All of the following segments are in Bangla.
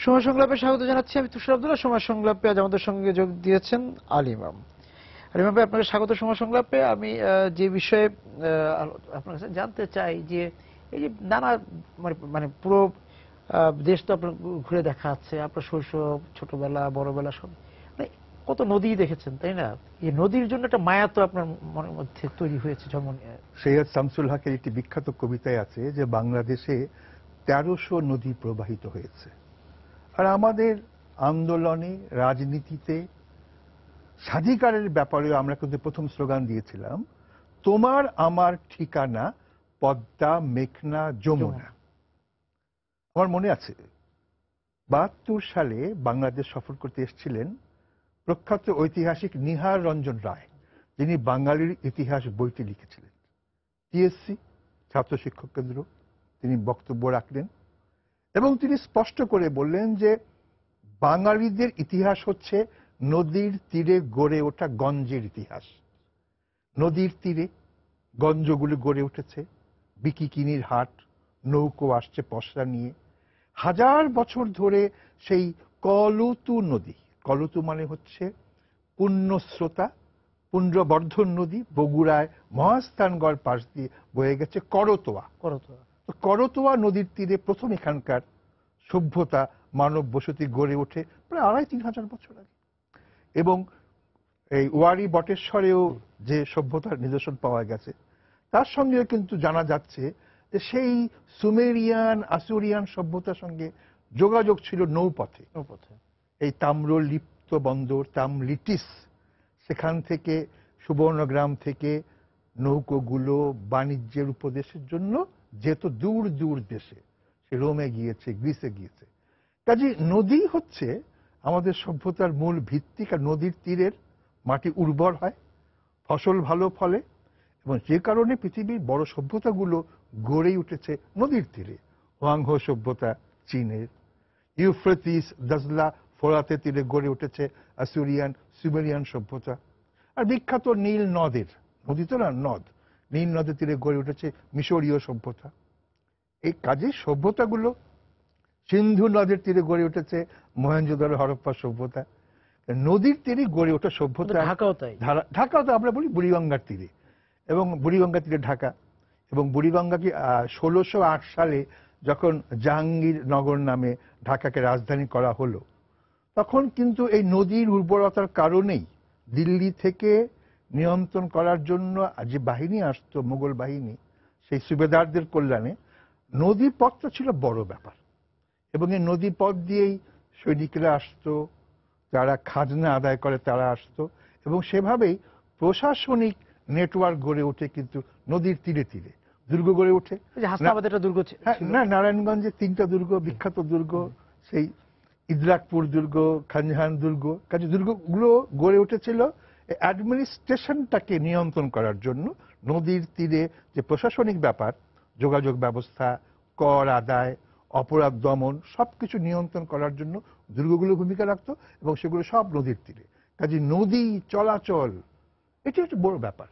সময় সংলাপে স্বাগত জানাচ্ছি আমি তুষার আব্দুল্লাহ। সময় সংলাপে আজ আমাদের সঙ্গে যোগ দিয়েছেন আলী ইমাম। আলী ইমাম ভাই, আপনাকে স্বাগত সময় সংলাপে। আমি যে বিষয়ে আপনার কাছে জানতে চাই যে এই যে নানা মানে পুরো দেশ তো আপনার ঘুরে দেখা আছে, আপনার শৈশব, ছোটবেলা, বড়বেলা সব, মানে কত নদী দেখেছেন, তাই না? এই নদীর জন্য একটা মায়া তো আপনার মনের মধ্যে তৈরি হয়েছে। যেমন সৈয়দ শামসুল হকের একটি বিখ্যাত কবিতায় আছে যে বাংলাদেশে ১৩০০ নদী প্রবাহিত হয়েছে। আর আমাদের আন্দোলনে, রাজনীতিতে, স্বাধিকারের ব্যাপারে আমরা কিন্তু প্রথম স্লোগান দিয়েছিলাম, তোমার আমার ঠিকানা পদ্মা, মেঘনা, যমুনা। আমার মনে আছে ৭২ সালে বাংলাদেশ সফর করতে এসেছিলেন প্রখ্যাত ঐতিহাসিক নিহার রঞ্জন রায়, যিনি বাঙালির ইতিহাস বইটি লিখেছিলেন। টিএসসি, ছাত্র শিক্ষক কেন্দ্র, তিনি বক্তব্য রাখলেন এবং তিনি স্পষ্ট করে বললেন যে বাঙালিদের ইতিহাস হচ্ছে নদীর তীরে গড়ে ওঠা গঞ্জের ইতিহাস। নদীর তীরে গঞ্জগুলো গড়ে উঠেছে, বিকিকিনির হাট, নৌকো আসছে পসরা নিয়ে। হাজার বছর ধরে সেই কলতু নদী, কলতু মানে হচ্ছে পুণ্যস্রোতা, পুণ্যবর্ধন নদী, বগুড়ায় মহাস্থানগড় পাশ দিয়ে বয়ে গেছে করতোয়া। করতোয়া নদীর তীরে প্রথম এখানকার সভ্যতা, মানব বসতি গড়ে ওঠে প্রায় ২৫০-৩ হাজার বছর আগে। এবং এই ওয়ারি বটেশ্বরেও যে সভ্যতার নিদর্শন পাওয়া গেছে, তার সঙ্গেও কিন্তু জানা যাচ্ছে যে সেই সুমেরিয়ান, আসুরিয়ান সভ্যতার সঙ্গে যোগাযোগ ছিল নৌপথে। এই তাম্রলিপ্ত বন্দর, তামলিটিস, সেখান থেকে সুবর্ণগ্রাম থেকে নৌকোগুলো বাণিজ্যের উপদেশের জন্য যেত দূর দূর দেশে। সে রোমে গিয়েছে, গ্রিসে গিয়েছে। কাজে নদী হচ্ছে আমাদের সভ্যতার মূল ভিত্তি। আর নদীর তীরের মাটি উর্বর হয়, ফসল ভালো ফলে, এবং যে কারণে পৃথিবীর বড় সভ্যতাগুলো গড়েই উঠেছে নদীর তীরে। হোয়াংহো সভ্যতা চীনের, ইউফ্রেটিস, দাজলা, ফোরাতের তীরে গড়ে উঠেছে আসুরিয়ান, সুমেরিয়ান সভ্যতা। আর বিখ্যাত নীল নদের, নদী তো না, নদ, নীল নদের তীরে গড়ে উঠেছে মিশরীয় সভ্যতা। এই কাজে সভ্যতাগুলো, সিন্ধু নদের তীরে গড়ে উঠেছে মহেঞ্জোদারো, হরপ্পা সভ্যতা। নদীর তীরে গড়ে ওঠা সভ্যতা। ঢাকাও তো আমরা বলি বুড়িগঙ্গার তীরে, এবং বুড়িগঙ্গা তীরে ঢাকা। এবং বুড়িগঙ্গাকে ১৬০৮ সালে যখন জাহাঙ্গীরনগর নামে ঢাকাকে রাজধানী করা হলো, তখন কিন্তু এই নদীর উর্বরতার কারণেই দিল্লি থেকে নিয়ন্ত্রণ করার জন্য যে বাহিনী আসতো, মোগল বাহিনী, সেই সুবেদারদের কল্যাণে নদী পথটা ছিল বড় ব্যাপার। এবং এই নদী পথ দিয়েই সৈনিকরা আসতো, যারা খাজনা আদায় করে তারা আসতো, এবং সেভাবেই প্রশাসনিক নেটওয়ার্ক গড়ে ওঠে কিন্তু নদীর তীরে তীরে। দুর্গ গড়ে ওঠে। না, নারায়ণগঞ্জে ৩টা দুর্গ, বিখ্যাত দুর্গ, সেই ইদ্রাকপুর দুর্গ, খানজাহান দুর্গ। কাজে দুর্গগুলো গড়ে উঠেছিল অ্যাডমিনিস্ট্রেশনটাকে নিয়ন্ত্রণ করার জন্য। নদীর তীরে যে প্রশাসনিক ব্যাপার, যোগাযোগ ব্যবস্থা, কর আদায়, অপরাধ দমন, সবকিছু নিয়ন্ত্রণ করার জন্য দুর্গগুলো ভূমিকা রাখতো, এবং সেগুলো সব নদীর তীরে। কাজে নদী চলাচল এটি একটা বড় ব্যাপার।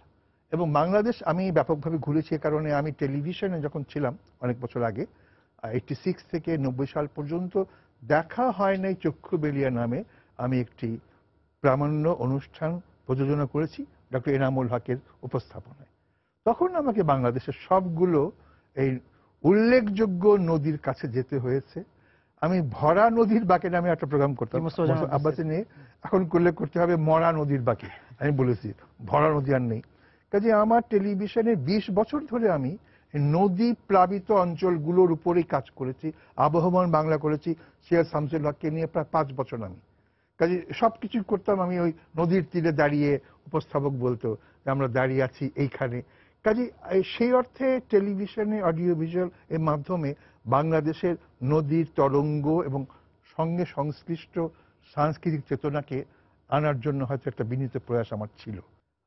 এবং বাংলাদেশ আমি ব্যাপকভাবে ঘুরেছি, কারণে আমি টেলিভিশনে যখন ছিলাম অনেক বছর আগে, 86 থেকে 90 সাল পর্যন্ত দেখা হয় নাই চক্ষু বেলিয়া নামে আমি একটি প্রামাণ্য অনুষ্ঠান প্রযোজনা করেছি ডক্টর এনামুল হকের উপস্থাপনায়। তখন আমাকে বাংলাদেশের সবগুলো এই উল্লেখযোগ্য নদীর কাছে যেতে হয়েছে। আমি ভরা নদীর বাঁকে নামে একটা প্রোগ্রাম করতাম আব্বাসে নিয়ে। এখন করতে হবে মরা নদীর বাঁকে। আমি বলেছি ভরা নদী আর নেই। কাজে আমার টেলিভিশনে ২০ বছর ধরে আমি নদী প্লাবিত অঞ্চলগুলোর উপরেই কাজ করেছি। আবহমান বাংলা করেছি সৈয়দ শামসুল হককে নিয়ে প্রায় ৫ বছর। আমি কাজে সবকিছু করতাম। আমি ওই নদীর তীরে দাঁড়িয়ে উপস্থাপক বলতো যে আমরা দাঁড়িয়ে আছি এইখানে। কাজে সেই অর্থে টেলিভিশনে, অডিও ভিজুয়াল এর মাধ্যমে বাংলাদেশের নদীর তরঙ্গ এবং সঙ্গে সংশ্লিষ্ট সাংস্কৃতিক চেতনাকে আনার জন্য হয়তো একটা বিনীত প্রয়াস আমার ছিল।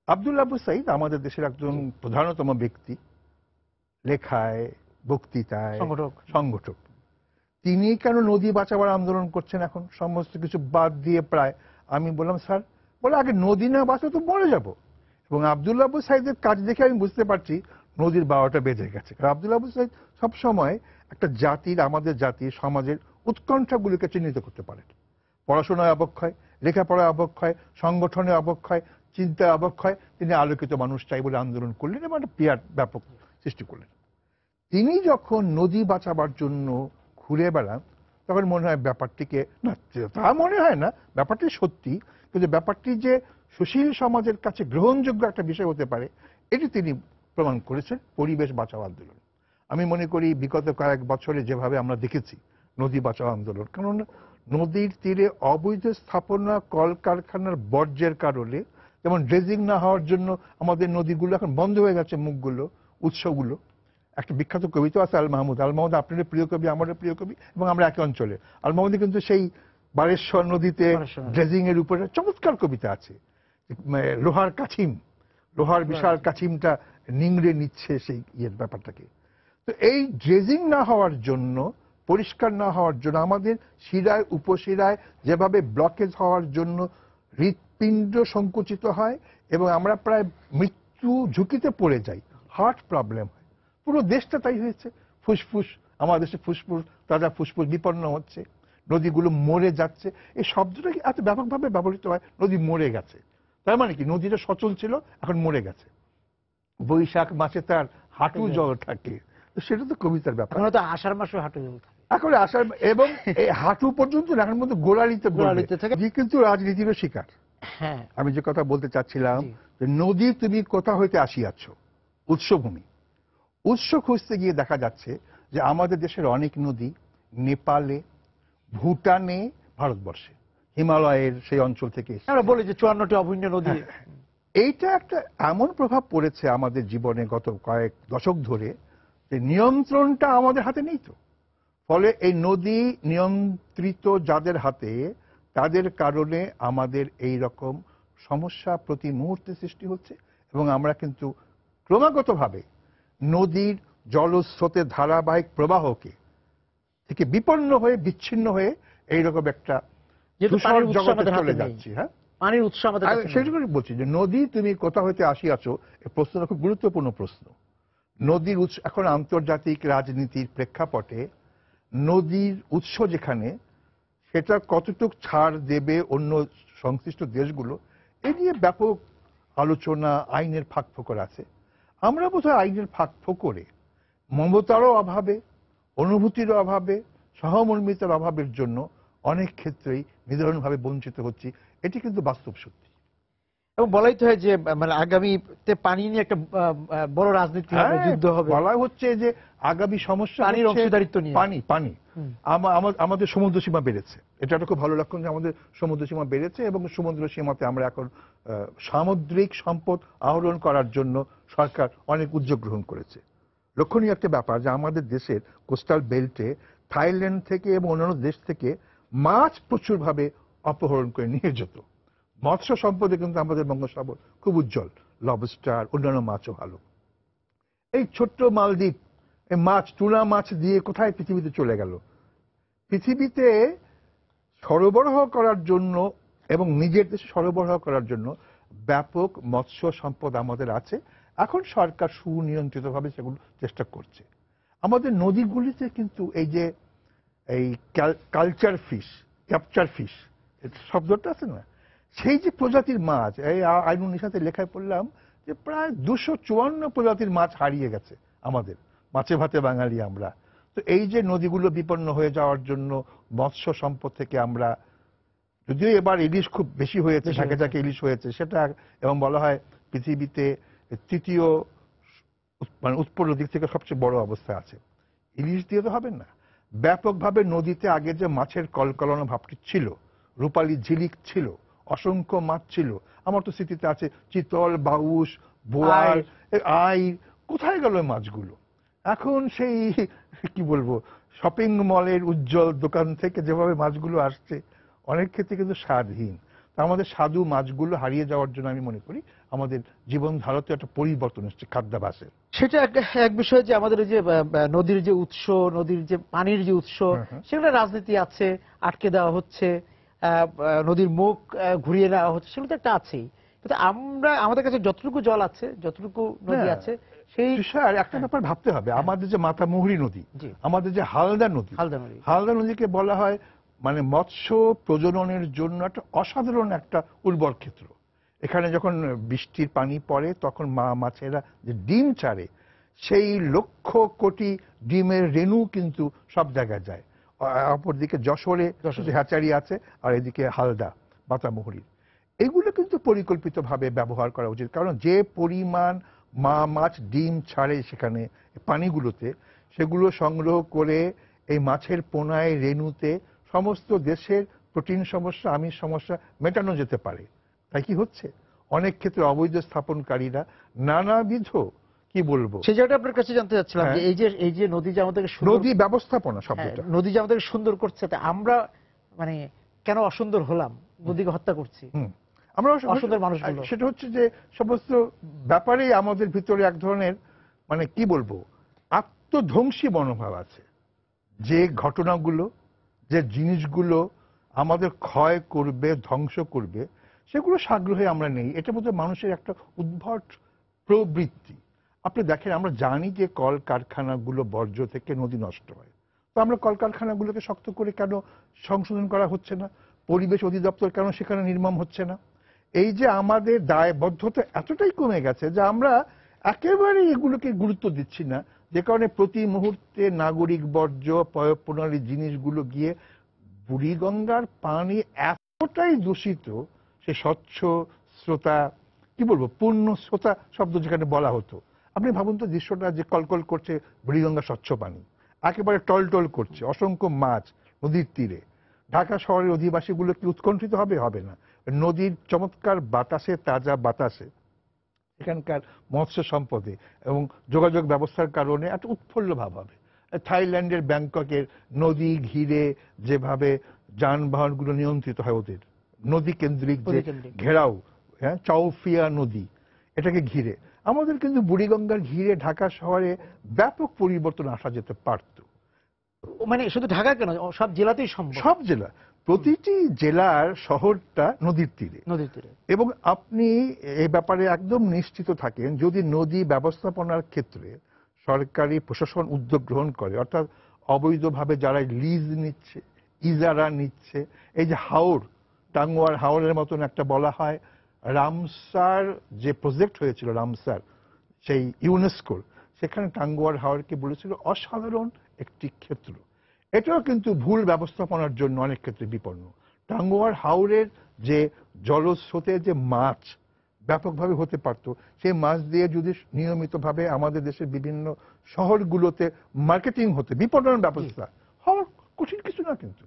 আব্দুল আবু সাইদ আমাদের দেশের একজন প্রধানতম ব্যক্তি, লেখায়, বক্তৃতায়, সংগঠক। তিনি কেন নদী বাঁচাবার আন্দোলন করছেন এখন, সমস্ত কিছু বাদ দিয়ে প্রায়? আমি বললাম স্যার, বলে আগে নদী না বাঁচো তো মরে যাব। এবং আব্দুল আবু সাইদের কাজ দেখে আমি বুঝতে পারছি নদীর 12টা বেজে গেছে। কারণ আব্দুল আবু সাইদ সবসময় একটা জাতির, আমাদের জাতির সমাজের উৎকণ্ঠাগুলিকে চিহ্নিত করতে পারেন। পড়াশোনায় অবক্ষয়, লেখাপড়ায় অবক্ষয়, সংগঠনে অবক্ষয়, চিন্তায় অবক্ষয়, তিনি আলোকিত মানুষ চাই বলে আন্দোলন করলেন এবং একটা বিরাট ব্যাপক সৃষ্টি করলেন। তিনি যখন নদী বাঁচাবার জন্য ঘুরে বেড়ান তখন মনে হয় ব্যাপারটিকে, না তা মনে হয় না, ব্যাপারটি সত্যি, কিন্তু ব্যাপারটি যে সুশীল সমাজের কাছে গ্রহণযোগ্য একটা বিষয় হতে পারে এটি তিনি প্রমাণ করেছেন পরিবেশ বাঁচাও আন্দোলন। আমি মনে করি বিগত কয়েক বছরে যেভাবে আমরা দেখেছি নদী বাঁচাও আন্দোলন, কারণ নদীর তীরে অবৈধ স্থাপনা, কলকারখানার বর্জ্যের কারণে, যেমন ড্রেজিং না হওয়ার জন্য আমাদের নদীগুলো এখন বন্ধ হয়ে গেছে, মুখগুলো, উৎসগুলো। একটা বিখ্যাত কবিতা আছে আল মাহমুদ। আল মাহমুদ আপনাদের প্রিয় কবি, আমাদের প্রিয় কবি, এবং আমরা একই অঞ্চলে। আল মাহমুদে কিন্তু সেই বারেশ্বর নদীতে ড্রেজিং এর উপরে চমৎকার কবিতা আছে। লোহার কাছিম, লোহার বিশাল কাছিমটা নিংড়ে নিচ্ছে সেই ব্যাপারটাকে। তো এই ড্রেজিং না হওয়ার জন্য, পরিষ্কার না হওয়ার জন্য, আমাদের শিরায় উপশিরায় যেভাবে ব্লকেজ হওয়ার জন্য হৃৎপিণ্ড সংকুচিত হয় এবং আমরা প্রায় মৃত্যু ঝুঁকিতে পড়ে যাই, হার্ট প্রবলেম হয়। পুরো দেশটা তাই হয়েছে। ফুসফুস, আমাদের দেশে ফুসফুস, তাজা ফুসফুস বিপন্ন হচ্ছে, নদীগুলো মরে যাচ্ছে। এই শব্দটা কি এত ব্যাপকভাবে ব্যবহৃত হয়, নদী মরে গেছে। তার মানে কি নদীটা সচল ছিল, এখন মরে গেছে। বৈশাখ মাসে তার হাঁটু জল থাকে, সেটা তো কবিতার ব্যাপার। এখন তো আষাঢ় মাসে হাঁটু জল থাকে, এখন আষাঢ়, এবং এই হাঁটু পর্যন্ত এখন মধ্যে গোড়ালিতে থাকে, কিন্তু রাজনীতিরও শিকার। হ্যাঁ, আমি যে কথা বলতে চাচ্ছিলাম যে নদী তুমি কোথা হইতে আসিয়াছ, উৎসভূমি। উৎস খুঁজতে গিয়ে দেখা যাচ্ছে যে আমাদের দেশের অনেক নদী নেপালে, ভুটানে, ভারতবর্ষে হিমালয়ের সেই অঞ্চল থেকে এসেছে। আমরা বলি যে 54টি অভিন্ন নদী। এইটা একটা এমন প্রভাব পড়েছে আমাদের জীবনে গত কয়েক দশক ধরে যে নিয়ন্ত্রণটা আমাদের হাতে নেই। তো ফলে এই নদী নিয়ন্ত্রিত যাদের হাতে, তাদের কারণে আমাদের এই রকম সমস্যা প্রতি মুহূর্তে সৃষ্টি হচ্ছে এবং আমরা কিন্তু ক্রমাগতভাবে নদীর জলস্রোতের ধারাবাহিক প্রবাহকে থেকে বিপন্ন হয়ে, বিচ্ছিন্ন হয়ে এইরকম একটা জগতে চলে যাচ্ছি। হ্যাঁ, পানির উৎস আমাদের কাছে। সেটা করে বলছি যে নদী তুমি কোথা হইতে আসিয়াছো, এই প্রশ্নটা খুব গুরুত্বপূর্ণ প্রশ্ন। নদীর উৎস এখন আন্তর্জাতিক রাজনীতির প্রেক্ষাপটে নদীর উৎস যেখানে, সেটা কতটুক ছাড় দেবে অন্য সংশ্লিষ্ট দেশগুলো, এ নিয়ে ব্যাপক আলোচনা, আইনের ফাঁকফোকর আছে। আমরা বোধহয় আইনের ফাঁকফোকরে মমতারও অভাবে, অনুভূতির অভাবে, সহমর্মিতার অভাবের জন্য অনেক ক্ষেত্রেই নিদারুণভাবে বঞ্চিত হচ্ছি। এটি কিন্তু বাস্তব সত্যি। এবং বলাই তো হয় যে মানে আগামীতে পানি নিয়ে একটা বড় রাজনীতি হবে, যুদ্ধ হবে। বলা হচ্ছে যে আগামী সমস্যা পানির অংশীদারিত্ব নিয়ে। পানি আমাদের সমুদ্র সীমা বেড়েছে, এটা একটা খুব ভালো লক্ষণ যে আমাদের সমুদ্র সীমা বেড়েছে এবং সমুদ্র সীমাতে আমরা এখন সামুদ্রিক সম্পদ আহরণ করার জন্য সরকার অনেক উদ্যোগ গ্রহণ করেছে। লক্ষণীয় একটা ব্যাপার যে আমাদের দেশের কোস্টাল বেল্টে থাইল্যান্ড থেকে এবং অন্যান্য দেশ থেকে মাছ প্রচুরভাবে অপহরণ করে নিয়ে যেত। মৎস্য সম্পদে কিন্তু আমাদের বঙ্গোপসাগর খুব উজ্জ্বল, লবস্টার, অন্যান্য মাছও ভালো। এই ছোট্ট মালদ্বীপ, এই মাছ, টুনা মাছ দিয়ে কোথায় পৃথিবীতে চলে গেল? পৃথিবীতে সরবরাহ করার জন্য এবং নিজের দেশে সরবরাহ করার জন্য ব্যাপক মৎস্য সম্পদ আমাদের আছে। এখন সরকার সুনিয়ন্ত্রিতভাবে সেগুলো চেষ্টা করছে। আমাদের নদীগুলিতে কিন্তু এই যে এই কালচার ফিশ, ক্যাপচার ফিশ শব্দটা আছে না, সেই যে প্রজাতির মাছ, এই আইনুন নিশাতে লেখায় পড়লাম যে প্রায় 254 প্রজাতির মাছ হারিয়ে গেছে আমাদের। মাছে ভাতে বাঙালি আমরা। তো এই যে নদীগুলো বিপন্ন হয়ে যাওয়ার জন্য মৎস্য সম্পদ থেকে আমরা, যদিও এবার ইলিশ খুব বেশি হয়েছে, ঝাঁকে ঝাঁকে ইলিশ হয়েছে সেটা, এবং বলা হয় পৃথিবীতে তৃতীয় মানে উৎপন্ন দিক থেকে সবচেয়ে বড় অবস্থায় আছে। ইলিশ দিয়ে তো হবে না। ব্যাপকভাবে নদীতে আগে যে মাছের কলকলানো ভাবটি ছিল, রূপালী ঝিলিক ছিল, অসংখ্য মাছ ছিল, আমার তো স্মৃতিতে আছে চিতল, বাউস, বোয়াল, আইর, কোথায় গেল মাছগুলো? এখন সেই কি বলবো, শপিং মলের উজ্জ্বল দোকান থেকে যেভাবে মাছগুলো আসছে অনেক ক্ষেত্রে কিন্তু স্বাদহীন। তা আমাদের স্বাদু মাছগুলো হারিয়ে যাওয়ার জন্য আমি মনে করি আমাদের জীবন ধারাতে একটা পরিবর্তন এসছে খাদ্যাভ্যাসের। সেটা এক বিষয় যে আমাদের যে নদীর যে উৎস, নদীর যে পানির যে উৎস, সেগুলো রাজনীতি আছে, আটকে দেওয়া হচ্ছে, নদীর মুখ ঘুরিয়ে নেওয়া হচ্ছে, সেগুলো তো একটা আছেই। কিন্তু আমরা আমাদের কাছে যতটুকু জল আছে, যতটুকু নদী আছে, সেই তুষার একটা ব্যাপার ভাবতে হবে। আমাদের যে মাতামুহুরী নদী, আমাদের যে হালদা নদী, হালদা নদীকে বলা হয় মানে মৎস্য প্রজননের জন্য একটা অসাধারণ একটা উর্বর ক্ষেত্র। এখানে যখন বৃষ্টির পানি পড়ে তখন মাছেরা যে ডিম ছাড়ে, সেই লক্ষ কোটি ডিমের রেণু কিন্তু সব জায়গায় যায়। অপরদিকে যশোরে হ্যাচারি আছে, আর এদিকে হালদা মাতামুহুরী। এগুলো কিন্তু পরিকল্পিতভাবে ব্যবহার করা উচিত, কারণ যে পরিমাণ মাছ ডিম ছাড়ে সেখানে পানিগুলোতে, সেগুলো সংগ্রহ করে এই মাছের পোনায় রেণুতে সমস্ত দেশের প্রোটিন সমস্যা, আমিষ সমস্যা মেটানো যেতে পারে। তাই কি হচ্ছে, অনেক ক্ষেত্রে অবৈধ স্থাপনকারীরা নানাবিধ কি বলবো, সেই জায়গাটা আপনার কাছে জানতে চাচ্ছিলাম যে এই যে নদী যে আমাদেরকে নদী ব্যবস্থাপনা শব্দটা, নদী যে আমাদেরকে সুন্দর করছে, তা আমরা মানে কেন অসুন্দর হলাম, নদীকে হত্যা করছি আমরা অসুন্দর মানুষগুলো? সেটা হচ্ছে যে সমস্ত ব্যাপারেই আমাদের ভিতরে এক ধরনের মানে কি বলবো আত্মধ্বংসী মনোভাব আছে। যে ঘটনাগুলো, যে জিনিসগুলো আমাদের ক্ষয় করবে, ধ্বংস করবে, সেগুলো সাগ্রহে আমরা নেই। এটা বোধহয় মানুষের একটা উদ্ভট প্রবৃত্তি। আপনি দেখেন, আমরা জানি যে কলকারখানাগুলো বর্জ্য থেকে নদী নষ্ট হয়, তো আমরা কলকারখানাগুলোকে শক্ত করে কেন সংশোধন করা হচ্ছে না? পরিবেশ অধিদপ্তর কেন সেখানে নির্মম হচ্ছে না? এই যে আমাদের দায়বদ্ধতা এতটাই কমে গেছে যে আমরা একেবারে এগুলোকে গুরুত্ব দিচ্ছি না, যে কারণে প্রতি মুহূর্তে নাগরিক বর্জ্য পয়ঃপ্রণালী জিনিসগুলো গিয়ে বুড়িগঙ্গার পানি এতটাই দূষিত, সে স্বচ্ছ স্রোতা কি বলবো পূর্ণ স্রোতা শব্দ যেখানে বলা হতো। আপনি ভাবুন তো দৃশ্যটা, যে কলকল করছে বুড়িগঙ্গা স্বচ্ছ পানি, একেবারে টলটল করছে, অসংখ্য মাছ নদীর তীরে। ঢাকা শহরের অধিবাসীগুলো কি উৎকণ্ঠিত হবে? হবে না। নদীর চমৎকার বাতাসে, তাজা বাতাসে, এখানকার মৎস্য সম্পদে এবং যোগাযোগ ব্যবস্থার কারণে একটা উৎফুল্ল ভাব হবে। থাইল্যান্ডের ব্যাংককের নদী ঘিরে যেভাবে যানবাহনগুলো নিয়ন্ত্রিত হয়, ওদের নদী কেন্দ্রিক যে ঘেরাও, হ্যাঁ, চৌফিয়া নদী, এটাকে ঘিরে আমাদের কিন্তু বুড়িগঙ্গার ঘিরে ঢাকা শহরে ব্যাপক পরিবর্তন আসা যেতে পারত। মানে শুধু ঢাকা কেন, সব জেলাতেই সম্ভব। সব জেলা, প্রতিটি জেলার শহরটা নদীর তীরে। এবং আপনি এই ব্যাপারে একদম নিশ্চিত থাকেন, যদি নদী ব্যবস্থাপনার ক্ষেত্রে সরকারি প্রশাসন উদ্যোগ গ্রহণ করে, অর্থাৎ অবৈধভাবে যারা লিজ নিচ্ছে, ইজারা নিচ্ছে, এই যে হাওর, টাঙ্গুয়ার হাওরের মতন একটা বলা হয় রামসার যে প্রজেক্ট হয়েছিল, রামসার সেই ইউনেস্কোর, সেখানে টাঙ্গুয়ার হাওরকে বলেছিল অসাধারণ একটি ক্ষেত্র। এটাও কিন্তু ভুল ব্যবস্থাপনার জন্য অনেক ক্ষেত্রে বিপন্ন। টাঙ্গুয়ার হাওরের যে জলস্রোতে যে মাছ ব্যাপকভাবে হতে পারত, সেই মাছ দিয়ে যদি নিয়মিতভাবে আমাদের দেশের বিভিন্ন শহরগুলোতে মার্কেটিং হতে, বিপণন ব্যবস্থা হওয়ার কঠিন কিছু না। কিন্তু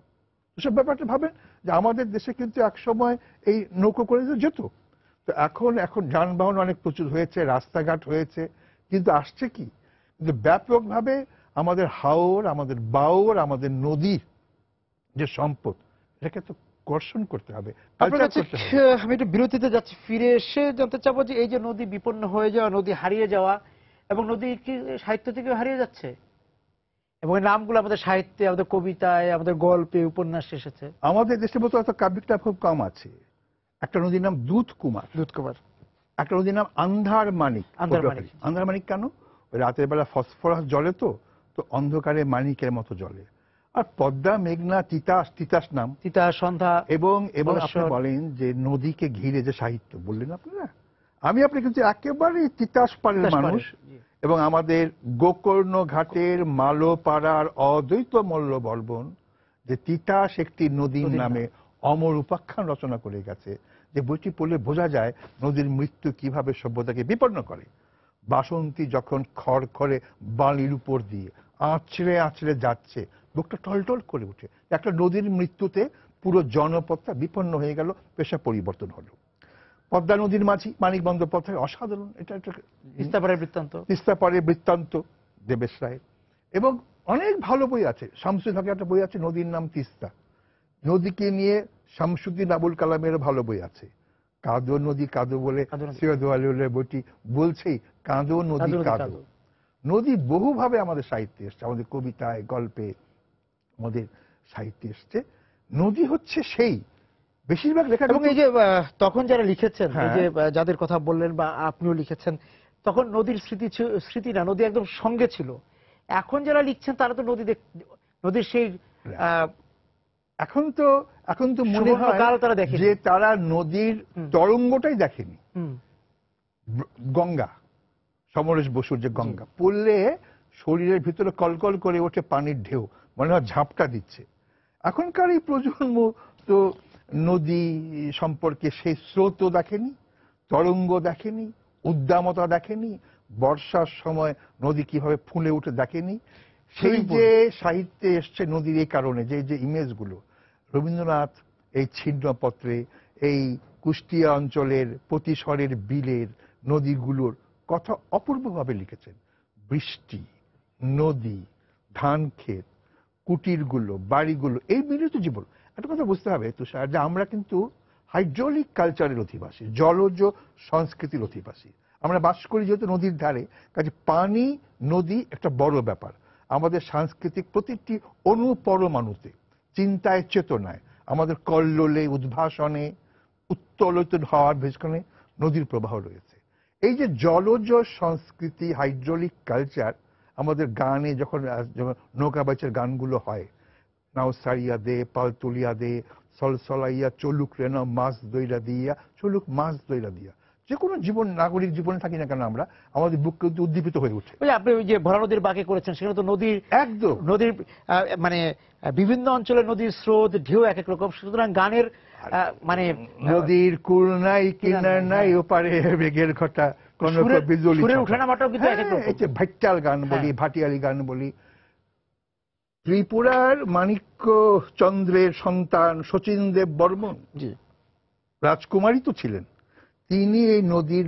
এসব ব্যাপারটা ভাবেন যে আমাদের দেশে কিন্তু একসময় এই নৌকো করে যেত, তো এখন যানবাহন অনেক প্রচুর হয়েছে, রাস্তাঘাট হয়েছে, কিন্তু আসছে কি, কিন্তু ব্যাপকভাবে আমাদের হাওর, আমাদের বাওর, আমাদের নদীর যে সম্পদ, এটাকে তো কর্ষণ করতে হবে। আমি একটু বিরতিতে যাচ্ছি, ফিরে এসে জানতে চাবো যে এই যে নদী বিপন্ন হয়ে যাওয়া, নদী হারিয়ে যাওয়া, এবং নদী কি সাহিত্য থেকে হারিয়ে যাচ্ছে, এবং এই নামগুলো আমাদের সাহিত্যে, আমাদের কবিতায়, আমাদের গল্পে, উপন্যাসে এসেছে। আমাদের দেশের মতো এত কাব্যিকটা খুব কম আছে। একটা নদীর নাম দুধকুমার, একটা নদীর নাম আন্ধার মানিক। আন্ধার মানিক কেন? রাতের বেলা ফসফরাস জ্বলে, তো অন্ধকারে মানিকের মতো জ্বলে। আর পদ্মা, মেঘনা, তিতাস, তিতাস নাম, তিতাস, সন্ধ্যা, এবং আপনি বলেন যে নদীকে ঘিরে যে সাহিত্য বললেন আপনারা, আমি আপনি কিন্তু একেবারে তিতাস পাড়ের মানুষ, এবং আমাদের গোকর্ণ ঘাটের মালোপাড়ার অদ্বৈত মল্ল বর্বন যে তিতাস একটি নদীর নামে অমর উপাখ্যান রচনা করে গেছে, যে বইটি পড়লে বোঝা যায় নদীর মৃত্যু কিভাবে সভ্যতাকে বিপন্ন করে। বাসন্তী যখন খড়খড়ে বালির উপর দিয়ে আছড়ে আছড়ে যাচ্ছে, বুকটা টলটল করে উঠে। একটা নদীর মৃত্যুতে পুরো জনপদটা বিপন্ন হয়ে গেল, পেশা পরিবর্তন হলো। পদ্মা নদীর মাঝি মানিক বন্দ্যোপাধ্যায়, অসাধারণ, এটা একটা তিস্তাপাড়ের বৃত্তান্ত দেবেশ রায়ের। এবং অনেক ভালো বই আছে, শামসুল হকের একটা বই আছে নদীর নাম তিস্তা, নদীকে নিয়ে শামসুদ্দিন আবুল কালামের ভালো বই আছে, কাঁদো নদী কাঁদো বলে সৈয়দ ওয়ালিউল্লাহর বইটি বলছেই কাঁদো নদী কাঁদো। নদী বহুভাবে আমাদের সাহিত্যে এসছে, আমাদের কবিতায়, গল্পে, আমাদের সাহিত্যে এসছে। নদী হচ্ছে সেই বেশিরভাগ লেখা এবং এই যে তখন যারা লিখেছেন, এই হ্যাঁ। যে যাদের কথা বললেন বা আপনিও লিখেছেন, তখন নদীর স্মৃতি না, নদী একদম সঙ্গে ছিল। এখন যারা লিখছেন তারা তো নদীর সেই এখন তো মনে হয় সুবর্ণকাল তারা দেখেনি। যে তারা নদীর তরঙ্গটাই দেখেনি। হুম, গঙ্গা, সমরেশ বসুর যে গঙ্গা পড়লে শরীরের ভিতরে কলকল করে ওঠে পানির ঢেউ, মনে হয় ঝাপটা দিচ্ছে। এখনকার এই প্রজন্ম তো নদী সম্পর্কে সেই স্রোতও দেখেনি, তরঙ্গ দেখেনি, উদ্দামতা দেখেনি, বর্ষার সময় নদী কিভাবে ফুলে উঠে দেখেনি। সেই যে সাহিত্যে এসছে নদীর এই কারণে যে ইমেজগুলো, রবীন্দ্রনাথ এই ছিন্নপত্রে এই কুষ্টিয়া অঞ্চলের প্রতিশরের বিলের নদীগুলোর কথা অপূর্বভাবে লিখেছেন। বৃষ্টি, নদী, ধান ক্ষেত, কুটিরগুলো, বাড়িগুলো, এই মিলিত জীবন। একটা কথা বুঝতে হবে তুষার, যে আমরা কিন্তু হাইড্রোলিক কালচারের অধিবাসী, জলজ সংস্কৃতির অধিবাসী। আমরা বাস করি যেহেতু নদীর ধারে, কাজে পানি নদী একটা বড় ব্যাপার আমাদের সাংস্কৃতিক প্রতিটি অনুপরমাণুতে, চিন্তায়, চেতনায়, আমাদের কল্লোলে, উদ্ভাসনে, উত্তোলিত হওয়ার পেছনে নদীর প্রবাহ রয়েছে। এই যে জলজ সংস্কৃতি, হাইড্রোলিক কালচার, আমাদের গানে যখন নৌকাবাচের গানগুলো হয়, নাও সারিয়া দে, পাল তুলিয়া দে, সলসলাইয়া চলুক রে না মাছ দইরা দিয়া, চলুক মাছ দইরা দিয়া, যে কোনো জীবন, নাগরিক জীবনে থাকি না কেন আমরা, আমাদের বুক কিন্তু উদ্দীপিত হয়ে ওঠে। আপনি ওই যে ভরা নদীর বাঁকে করেছেন, সেখানে তো নদীর একদম নদীর মানে বিভিন্ন অঞ্চলের নদীর স্রোত, ঢেউ এক এক রকম, সুতরাং গানের মানে নদীর কুল নাই, কিনার নাই, ওপারে বেগের ঘটা, কনক বিজুলি, সুরের উঠানামাটাও কিন্তু এক এক রকম। এই যে ভাইটাল গান বলি, ভাটিয়ালি গান বলি। ত্রিপুরার মাণিক্য চন্দ্রের সন্তান শচীন দেব বর্মন রাজকুমারী তো ছিলেন, তিনি এই নদীর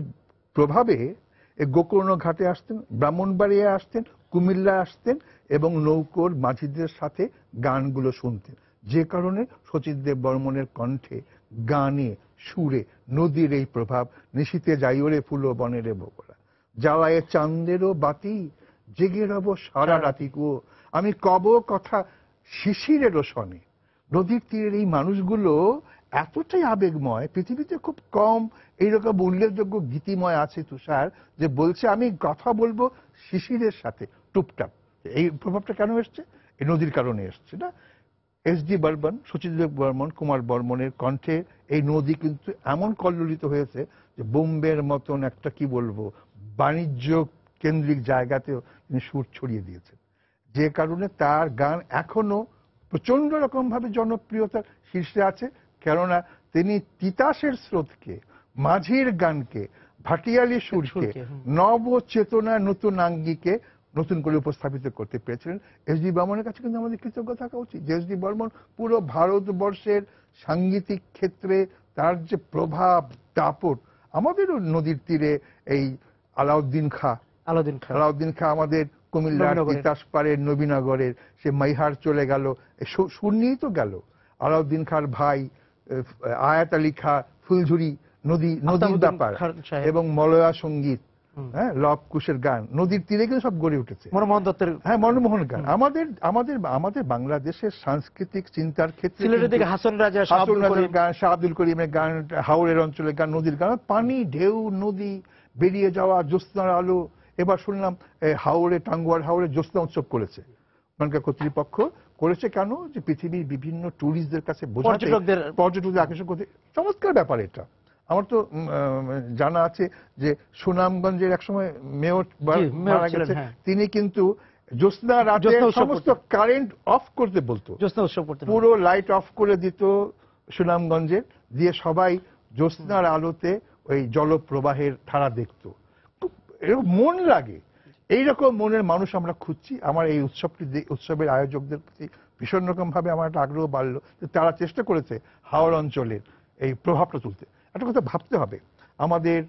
প্রভাবে গোকর্ণ ঘাটে আসতেন, ব্রাহ্মণবাড়িয়া আসতেন, কুমিল্লা আসতেন এবং নৌকোর মাঝিদের সাথে গানগুলো শুনতেন। যে কারণে শচীন দেব বর্মনের কণ্ঠে, গানে, সুরে নদীর এই প্রভাব। নিশীতে যাইওরে ফুল বনেরে বকরা, জ্বালায় চান্দেরও বাতি, জেগে রব সারা রাতি গো, আমি কব কথা শিশিরেরও শনে। নদীর তীরের এই মানুষগুলো এতটাই আবেগময়, পৃথিবীতে খুব কম এইরকম উল্লেখযোগ্য গীতিময় আছে তুষার, যে বলছে আমি কথা বলবো শিশিরের সাথে টুপটাপ। এই প্রভাবটা কেন এসছে? এই নদীর কারণে এসছে না? এস.ডি. বর্মন, শচীনদেব বর্মন, কুমার বর্মনের কণ্ঠে এই নদী কিন্তু এমন কল্লোলিত হয়েছে যে বোম্বের মতন একটা, কি বলবো, বাণিজ্য কেন্দ্রিক জায়গাতেও তিনি সুর ছড়িয়ে দিয়েছেন। যে কারণে তার গান এখনো প্রচন্ড রকম ভাবে জনপ্রিয়তার শীর্ষে আছে। কেননা তিনি তিতাসের স্রোতকে, মাঝির গানকে, ভাটিয়ালি সুরকে, নব চেতনা, নতুন আঙ্গিকে নতুন করে উপস্থাপিত করতে পেরেছিলেন। এস.ডি. বর্মনের কাছে কিন্তু আমাদের কৃতজ্ঞ থাকা উচিত। এস.ডি. বর্মন পুরো ভারতবর্ষের সাংগীতিক ক্ষেত্রে তার যে প্রভাব, দাপট, আমাদেরও নদীর তীরে এই আলাউদ্দিন খাঁ আমাদের কুমিল্লার তিতাস পাড়ের নবীনগরের, সে মাইহার চলে গেল, সুর নিয়েই তো গেল। আলাউদ্দিন খাঁর ভাই আয়াত আলী খাঁ ফুলঝুরি, নদীর ব্যাপার এবং মলয়া সঙ্গীত, হ্যাঁ, লব কুশের গান নদীর তীরে কিন্তু সব গড়ে উঠেছে। মনমোহন দত্তের, হ্যাঁ, মনমোহন গান। আমাদের বাংলাদেশের সাংস্কৃতিক চিন্তার ক্ষেত্রে হাসন রাজার গান, শাহ আব্দুল করিমের গান, হাওড়ের অঞ্চলের গান, নদীর গান, পানি, ঢেউ, নদী, বেরিয়ে যাওয়া, জ্যোৎস্নার আলো। এবার শুনলাম টাঙ্গুয়ার হাওড়ে জ্যোৎস্না উৎসব করেছে ওখানকার কর্তৃপক্ষ। করেছে কেন? যে পৃথিবীর বিভিন্ন ট্যুরিস্টদের কাছে বোঝাতে, পর্যটকদের আকর্ষণ করতে। চমৎকার ব্যাপার এটা। আমার তো জানা আছে যে সুনামগঞ্জের একসময় মেয়র মারা গেছে, তিনি কিন্তু জ্যোৎস্না রাতে সমস্ত কারেন্ট অফ করতে বলতো, পুরো লাইট অফ করে দিত সুনামগঞ্জের, দিয়ে সবাই জ্যোৎস্নার আলোতে ওই জলপ্রবাহের ধারা দেখতো। এরকম মন লাগে, এইরকম মনের মানুষ আমরা খুঁজছি। আমার এই উৎসবের আয়োজকদের প্রতি ভীষণ রকম ভাবে আমার একটা আগ্রহ বাড়লো যে তারা চেষ্টা করেছে হাওড় অঞ্চলের এই প্রভাবটা তুলতে। একটা কথা ভাবতে হবে, আমাদের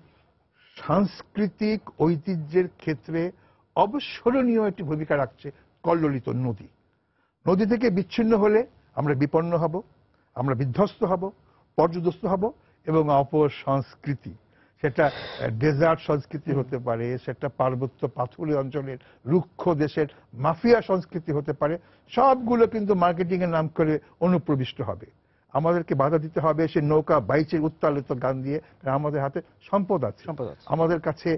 সাংস্কৃতিক ঐতিহ্যের ক্ষেত্রে অবিস্মরণীয় একটি ভূমিকা রাখছে কল্লোলিত নদী। নদী থেকে বিচ্ছিন্ন হলে আমরা বিপন্ন হব, আমরা বিধ্বস্ত হব, পর্যদস্ত হব, এবং অপর সংস্কৃতি, সেটা ডেজার্ট সংস্কৃতি হতে পারে, সেটা পার্বত্য পাথুরে অঞ্চলের রুক্ষ দেশের মাফিয়া সংস্কৃতি হতে পারে, সবগুলো কিন্তু মার্কেটিং এর নাম করে অনুপ্রবিষ্ট হবে। আমাদেরকে বাধা দিতে হবে সে নৌকা বাইচের উত্তালিত গান দিয়ে, কারণ আমাদের হাতে সম্পদ আছে, আমাদের কাছে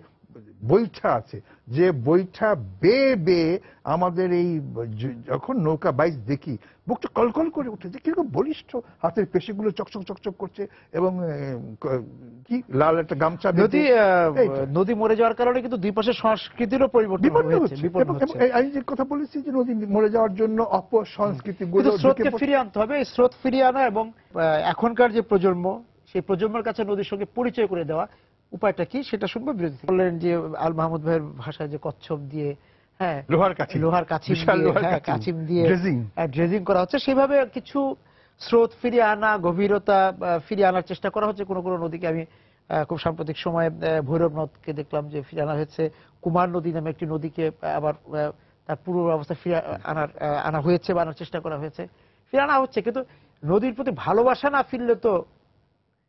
বৈঠা আছে, যে বৈঠা বেয়ে বেয়ে আমাদের এই যখন নৌকা বাইচ দেখি বুকটা কলকল করে উঠে, যে কিরকম বলিষ্ঠ, হাতের পেশিগুলো চকচক চকচক করছে, এবং কি লাল একটা গামছা। নদী মরে যাওয়ার কারণে কিন্তু দুই পাশের সংস্কৃতিরও পরিবর্তন হচ্ছে। আমি যে কথা বলেছি যে নদী মরে যাওয়ার জন্য অপসংস্কৃতিগুলো স্রোতকে ফিরিয়ে আনতে হবে, এই স্রোত ফিরিয়ে আনা এবং এখনকার যে প্রজন্ম, সেই প্রজন্মের কাছে নদীর সঙ্গে পরিচয় করে দেওয়া উপায়টা কি সেটা শুনবো বিরতি। বললেন যে আল মাহমুদ ভাইয়ের ভাষায় যে কচ্ছপ দিয়ে, হ্যাঁ, লোহার কাছিম দিয়ে ড্রেজিং করা হচ্ছে, সেভাবে কিছু স্রোত ফিরিয়ে আনা, গভীরতা ফিরিয়ে আনার চেষ্টা করা হচ্ছে। কোন কোন নদীকে আমি খুব সাম্প্রতিক সময়ে ভৈরব নদকে দেখলাম যে ফিরিয়ে আনা হয়েছে, কুমার নদী নামে একটি নদীকে আবার তার পূর্ব অবস্থা ফিরিয়ে আনা হয়েছে বা আনার চেষ্টা করা হয়েছে, ফিরে আনা হচ্ছে। কিন্তু নদীর প্রতি ভালোবাসা না ফিরলে তো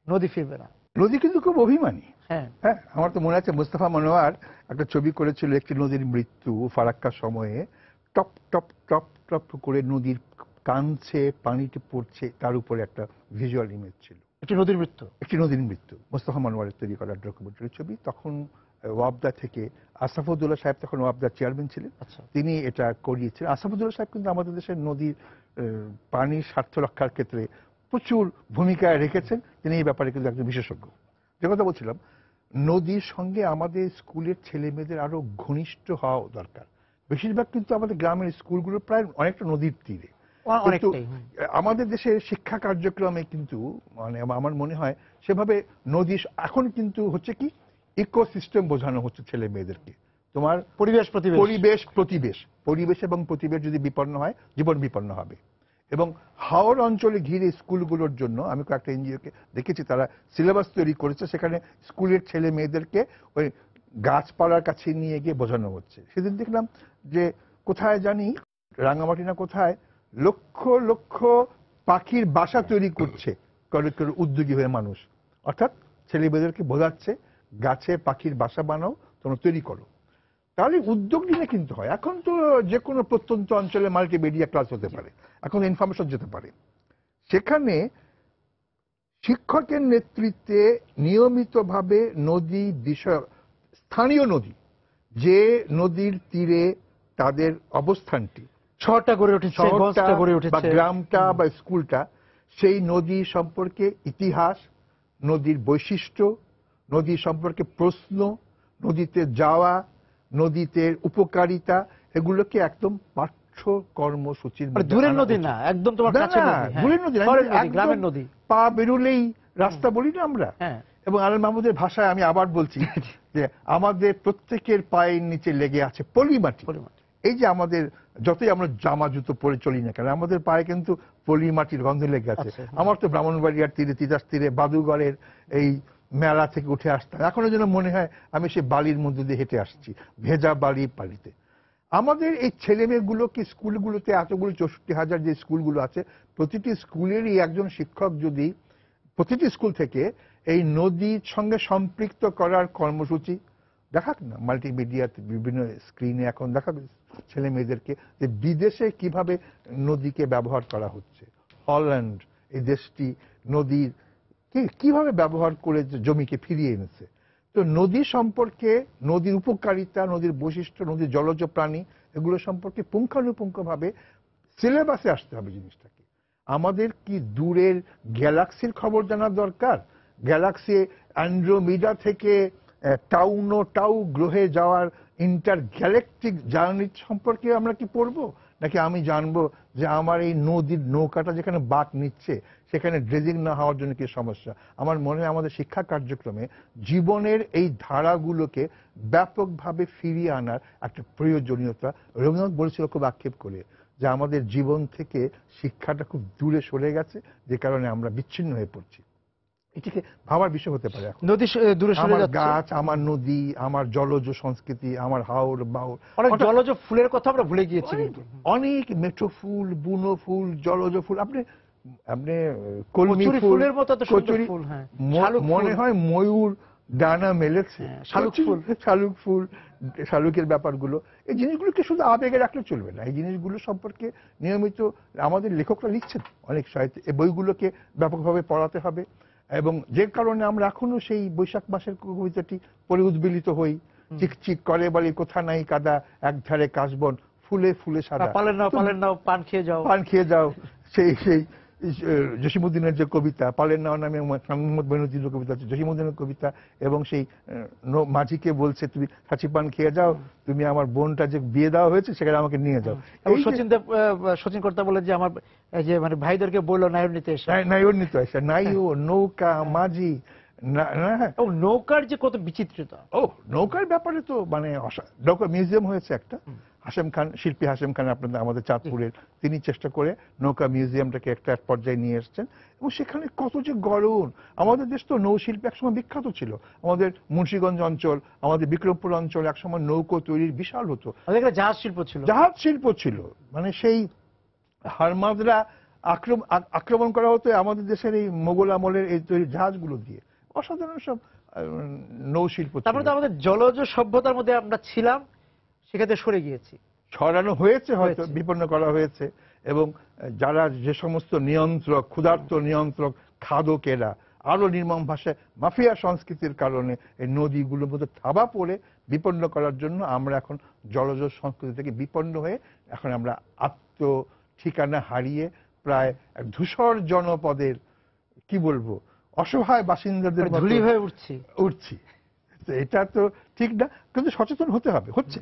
নদী ফিরবে না। নদী কিন্তু খুব অভিমানী। হ্যাঁ, আমার তো মনে আছে মুস্তাফা মনোয়ার একটা ছবি করেছিল, একটি নদীর মৃত্যু, ফারাক্কার সময়ে টপ টপ টপ টপ করে নদীর কাঁদছে, পানিতে পড়ছে, তার উপরে একটা ভিজুয়াল ইমেজ ছিল, একটি নদীর মৃত্যু। মুস্তাফা মনোয়ারের তৈরি করা ডকুমেন্টারি ছবি। তখন ওয়াবদা থেকে আশরাফুদ্দৌলা সাহেব, তখন ওয়াবদার চেয়ারম্যান ছিলেন, তিনি এটা করিয়েছিলেন। আশরাফুদ্দৌলা সাহেব কিন্তু আমাদের দেশের নদীর পানির স্বার্থ রক্ষার ক্ষেত্রে প্রচুর ভূমিকা রেখেছেন, তিনি এই ব্যাপারে কিন্তু একজন বিশেষজ্ঞ। যে কথা বলছিলাম, নদীর সঙ্গে আমাদের স্কুলের ছেলে মেয়েদের আরো ঘনিষ্ঠ হওয়া দরকার। বেশিরভাগ কিন্তু আমাদের গ্রামের স্কুলগুলো প্রায় অনেকটা নদীর তীরে। আমাদের দেশের শিক্ষা কার্যক্রমে কিন্তু মানে আমার মনে হয় সেভাবে নদী এখন কিন্তু হচ্ছে কি ইকোসিস্টেম বোঝানো হচ্ছে ছেলে মেয়েদেরকে। তোমার পরিবেশ এবং প্রতিবেশ যদি বিপন্ন হয়, জীবন বিপন্ন হবে। এবং হাওর অঞ্চলে ঘিরে স্কুলগুলোর জন্য আমি কয়েকটা এনজিওকে দেখেছি, তারা সিলেবাস তৈরি করেছে, সেখানে স্কুলের ছেলে মেয়েদেরকে ওই গাছপালার কাছে নিয়ে গিয়ে বোঝানো হচ্ছে। সেদিন দেখলাম যে কোথায় জানি রাঙামাটি না কোথায় লক্ষ লক্ষ পাখির বাসা তৈরি করছে উদ্যোগী হয়ে মানুষ, অর্থাৎ ছেলে মেয়েদেরকে বোঝাচ্ছে গাছে পাখির বাসা বানাও, তোমরা তৈরি করো। তাহলে উদ্যোগ নিলে কিন্তু হয়। এখন তো যে কোনো প্রত্যন্ত অঞ্চলে মাল্টিমিডিয়া ক্লাস হতে পারে, এখন ইনফরমেশন যেতে পারে। সেখানে শিক্ষকের নেতৃত্বে নিয়মিতভাবে নদী বিষয়, স্থানীয় নদী, যে নদীর তীরে তাদের অবস্থানটি, শহরটা গড়ে উঠেছে বা গ্রামটা বা স্কুলটা, সেই নদী সম্পর্কে ইতিহাস, নদীর বৈশিষ্ট্য, নদী সম্পর্কে প্রশ্ন, নদীতে যাওয়া, নদীতে উপকারিতা, এগুলোকে একদম পাঠ্য কর্মসূচির মধ্যে। দূরের নদী না, একদম তোমার কাছে নদী, দূরের নদী, গ্রামের নদী, পা বেরুলেই রাস্তা বলি না আমরা। এবং আল মাহমুদের ভাষায় আমি আবার বলছি যে আমাদের প্রত্যেকের পায়ের নিচে লেগে আছে পলিমাটি। এই যে আমাদের যতই আমরা জামা জুতো পরে চলি না কেন, আমাদের পায়ে কিন্তু পলিমাটির গন্ধ লেগে আছে। আমার তো ব্রাহ্মণবাড়িয়ার তীরে, তিতাস তীরে, বাদুগড়ের এই মেলা থেকে উঠে আসতাম, এখনো যেন মনে হয় আমি সেই বালির মধ্যে দিয়ে হেঁটে আসছি, ভেজা বালিতে। আমাদের এই ছেলে মেয়েগুলোকে স্কুলগুলোতে, এতগুলো 64,000 যে স্কুলগুলো আছে, প্রতিটি স্কুলেরই একজন শিক্ষক যদি প্রতিটি স্কুল থেকে এই নদীর সঙ্গে সম্পৃক্ত করার কর্মসূচি দেখাক না, মাল্টিমিডিয়াতে বিভিন্ন স্ক্রিনে এখন দেখাবে ছেলে মেয়েদেরকে যে বিদেশে কিভাবে নদীকে ব্যবহার করা হচ্ছে। হল্যান্ড এই দেশটি নদীর কিভাবে ব্যবহার করে জমিকে ফিরিয়ে এনেছে। তো নদী সম্পর্কে, নদীর উপকারিতা, নদীর বৈশিষ্ট্য, নদীর জলজ প্রাণী, এগুলো সম্পর্কে পুঙ্খানুপুঙ্খভাবে সিলেবাসে আসতে হবে জিনিসটাকে। আমাদের কি দূরের গ্যালাক্সির খবর জানার দরকার? গ্যালাক্সি অ্যান্ড্রোমিডা থেকে টাউ গ্রহে যাওয়ার ইন্টার গ্যালাকটিক জার্নি সম্পর্কে আমরা কি পড়বো? নাকি আমি জানবো যে আমার এই নদীর নৌকাটা যেখানে বাঁক নিচ্ছে সেখানে ড্রেজিং না হওয়ার জন্য কি সমস্যা? আমার মনে হয় আমাদের শিক্ষা কার্যক্রমে জীবনের এই ধারাগুলোকে ব্যাপকভাবে ফিরিয়ে আনার একটা প্রয়োজনীয়তা। রবীন্দ্রনাথ বলেছিল খুব আক্ষেপ করে যে আমাদের জীবন থেকে শিক্ষাটা খুব দূরে সরে গেছে, যে কারণে আমরা বিচ্ছিন্ন হয়ে পড়ছি। এটিকে ভাবার বিষয় হতে পারে। নদী দূরে সরে যাচ্ছে, গাছ, আমার নদী, আমার জলজ সংস্কৃতি, আমার হাওর বাউর, অনেক জলজ ফুলের কথা আমরা ভুলে গিয়েছি। অনেক মেঠো ফুল, বুনো ফুল, জলজ ফুল, আপনি কলমি ফুলের মতো, মনে হয় ময়ূর ডানা মেলেছে, শালুক ফুল, শালুক ফুল, শালুকের ব্যাপারগুলো, এই জিনিসগুলোকে শুধু আবেগে রাখলে চলবে না। এই জিনিসগুলো সম্পর্কে নিয়মিত আমাদের লেখকরা লিখছেন অনেক সাহিত্য, এই বইগুলোকে ব্যাপকভাবে পড়াতে হবে। এবং যে কারণে আমরা এখনো সেই বৈশাখ মাসের কবিতাটি পড়ে উদ্বেলিত হই, চিকচিক করে বলে কোথা নাই কাদা, একধারে কাশবন ফুলে ফুলে সাদা, পালেন নাও পান খেয়ে যাও, পান খেয়ে যাও। সেই সেই জসিমউদ্দিনের যে কবিতা পালেন নাও নামে মোহাম্মদ মঈনুদ্দিনের কবিতা আছে, জসিমউদ্দিনের কবিতা, এবং সেই মাঝিকে বলছে তুমি সাচি পান খেয়ে যাও, তুমি আমার বোনটা যে বিয়ে দেওয়া হয়েছে সেখানে আমাকে নিয়ে যাও। এবং সচিন কর্তা বলে যে আমার যে মানে ভাইদেরকে বললো নায়র নিতে এসে, নাইও নৌকা মাঝি নৌকার যে কত বিচিত্রতা। নৌকার ব্যাপারে তো মানে নৌকা মিউজিয়াম হয়েছে একটা, হাশেম খান, শিল্পী হাশেম খান আপনাদের আমাদের চাঁদপুরের, তিনি চেষ্টা করে নৌকা মিউজিয়ামটাকে একটা পর্যায়ে নিয়ে এসছেন। এবং সেখানে কত যে গড়ন, আমাদের দেশ তো নৌশিল্পী একসময় বিখ্যাত ছিল। আমাদের মুন্সিগঞ্জ অঞ্চল, আমাদের বিক্রমপুর অঞ্চল একসময় নৌকো তৈরির বিশাল হতো, জাহাজ শিল্প ছিল, জাহাজ শিল্প ছিল। মানে সেই হারমাদরা আক্রমণ করা হতো আমাদের দেশের এই মোগল আমলের এই তৈরি জাহাজগুলো দিয়ে। অসাধারণ সব নৌশিল্প। তারপরে তো আমাদের জলজ সভ্যতার মধ্যে আমরা ছিলাম, সেক্ষেত্রে সরে গিয়েছি, ছড়ানো হয়েছে, হয়তো বিপন্ন করা হয়েছে। এবং যারা যে সমস্ত নিয়ন্ত্রক, ক্ষুধার্ত নিয়ন্ত্রক, খাদকেরা আরো নির্মম ভাষায় মাফিয়া সংস্কৃতির কারণে এই নদীগুলোর মধ্যে থাবা পড়ে বিপন্ন করার জন্য আমরা এখন জলজ সংস্কৃতি থেকে বিপন্ন হয়ে এখন আমরা আত্ম ঠিকানা হারিয়ে প্রায় এক ধূসর জনপদের কি বলবো অসহায় বাসিন্দাদের ধুলি হয়ে উঠছি। এটা তো ঠিক না, কিন্তু সচেতন হতে হবে, হচ্ছে।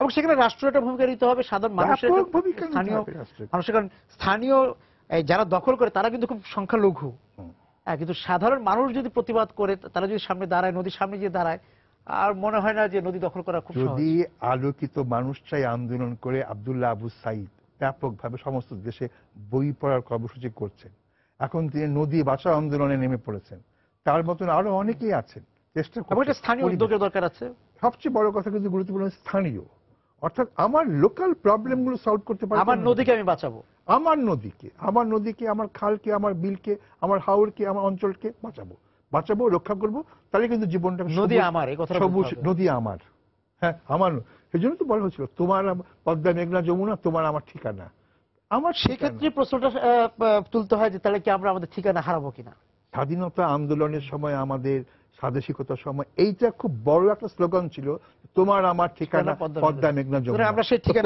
এবং সেখানে রাষ্ট্র একটা ভূমিকা নিতে হবে, সাধারণ মানুষের মানুষের, কারণ স্থানীয় যারা দখল করে তারা কিন্তু খুব সংখ্যালঘু, কিন্তু সাধারণ মানুষ যদি প্রতিবাদ করে, তারা যদি সামনে দাঁড়ায়, নদীর সামনে গিয়ে দাঁড়ায়, আর মনে হয় না যে নদী দখল করা খুব সহজ। যদি আলোকিত মানুষটাই আন্দোলন করে, আব্দুল্লাহ আবু সাইদ ব্যাপকভাবে সমস্ত দেশে বই পড়ার কর্মসূচি করছেন, এখন তিনি নদী বাঁচাও আন্দোলনে নেমে পড়েছেন, তার মতন আরো অনেকেই আছেন চেষ্টা করছেন। স্থানীয় উদ্যোগের দরকার আছে। সবচেয়ে বড় কথা কিন্তু গুরুত্বপূর্ণ স্থানীয়, অর্থাৎ আমার লোকাল প্রবলেম গুলো সলভ করতে পারবো। আমার নদীকে আমি বাঁচাবো, আমার নদীকে, আমার খালকে, আমার বিলকে, আমার হাওরকে, আমার অঞ্চলকে বাঁচাবো, রক্ষা করব। তাহলে কিন্তু জীবনটা নদী আমার, এই কথা সবুজ, নদী আমার, হ্যাঁ আমার। সেই জন্য তো বলা হয়েছিল তোমার পদ্মা মেঘনা যমুনা তোমার আমার ঠিকানা। আমার সেক্ষেত্রে প্রশ্নটা তুলতে হয় যে তাহলে কি আমরা আমাদের ঠিকানা হারাবো কিনা। স্বাধীনতা আন্দোলনের সময়, আমাদের স্বাদেশিকতার সময় এইটা খুব বড় একটা স্লোগান ছিল, তোমার আমার ঠিকানা পদ্মা মেঘনা যমুনা।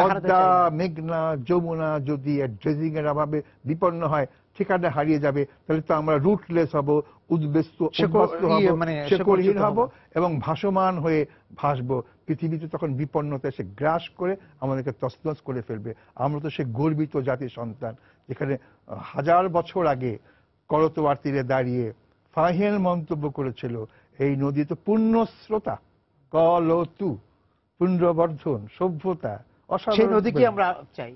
পদ্মা মেঘনা যমুনা যদি ড্রেজিং এর অভাবে বিপন্ন হয়, ঠিকানা হারিয়ে যাবে, তাহলে তো আমরা রুটলেস হব, উদ্বেস্ত শেকড়হীন হব এবং ভাসমান হয়ে ভাসবো। পৃথিবীতে তখন বিপন্নতা এসে গ্রাস করে আমাদেরকে তছনছ করে ফেলবে। আমরা তো সে গর্বিত জাতির সন্তান, যেখানে 1000 বছর আগে করতোয়ার তীরে দাঁড়িয়ে ফাহিয়েল মন্তব্য করেছিল, এই নদী তো পুণ্যস্রোতা, কলতু পুণ্যবর্ধন সভ্যতা, সেই নদীকে আমরা চাই।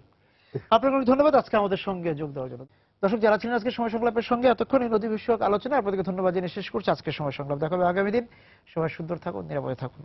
আপনাকে অনেক ধন্যবাদ আজকে আমাদের সঙ্গে যোগ দেওয়ার জন্য। দর্শক যারা ছিলেন আজকে সময় সংলাপের সঙ্গে এতক্ষণ এই নদী বিষয়ক আলোচনা, আপনাদেরকে ধন্যবাদ জানিয়ে শেষ করছি আজকের সময় সংলাপ। দেখা হবে আগামী দিন। সবাই সুন্দর থাকুন, নিরাপদে থাকুন।